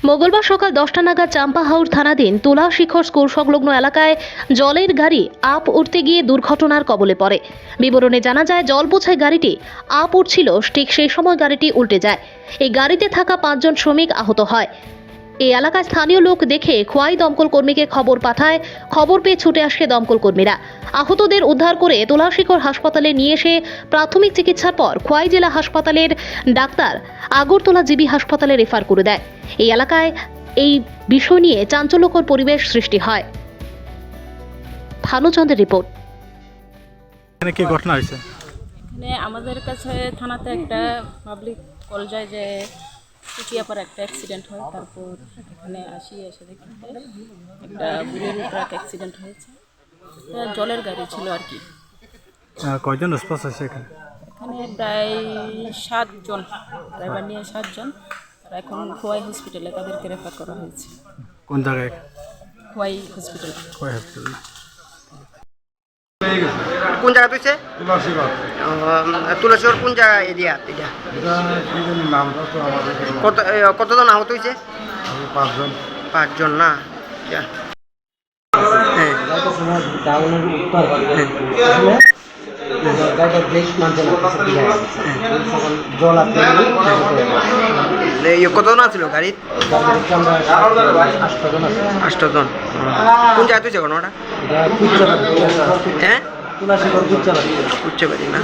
মঙ্গলবার সকাল 10টা নাগাদ চাম্পাহাওড় থানাধীন তুলা শিখর স্কুল সংলগ্ন এলাকায় জলের গাড়ি আপ উঠতে গিয়ে দুর্ঘটনার কবলে পড়ে। বিবরণে জানা যায়, জল বোঝাই গাড়িটি আপ উঠছিল, ঠিক সেই সময় গাড়িটি উল্টে যায়। এই গাড়িতে থাকা 5 জন শ্রমিক আহত হয়। এই এলাকায় স্থানীয় লোক দেখে খোয়াই দমকল কর্মীকে খবর পাঠায়। খবর পেয়ে ছুটে আসে দমকল কর্মীরা। আহতদের উদ্ধার করে তুলাশিখর হাসপাতালে নিয়ে এসে প্রাথমিক চিকিৎসার পর খোয়াই জেলা হাসপাতালের ডাক্তার আগরতলা জিবি হাসপাতালে রেফার করে দেয়। এই এলাকায় এই বিষয় নিয়ে চাঞ্চল্যকর পরিবেশ সৃষ্টি হয়। ভানুচন্দ্রের রিপোর্ট। এখানে কি ঘটনা হয়েছে? এখানে আমাদের কাছে থানাতে একটা পাবলিক কল যায় যে চুটিয়াপাড়া একটা অ্যাক্সিডেন্ট হয়। তারপর এখানে এসে দেখি একটা বুড়ির ট্রাক অ্যাক্সিডেন্ট হয়েছে। এটা জলের গাড়ি ছিল আর কি। কয়জন স্পষ্ট হয়েছে এখানে? এখানে প্রায় 7 জন, ড্রাইভার নিয়ে 7 জন। আর এখন খোয়াই হসপিটালে তাদেরকে রেফার করা হয়েছে। কোন জায়গায়? খোয়াই হসপিটাল। খোয়াই হসপিটাল। কোন জায়গা তুইছে? তুলসীগড় কোন জায়গা এরিয়া? এটা কতজন আহত হয়েছে? 5 জন না? কতজন আছিল গাড়িত? 8 জন। কোন জায়গা তুইছে ঘটনাটা? হ্যাঁ, উচ্চবাড়ি না?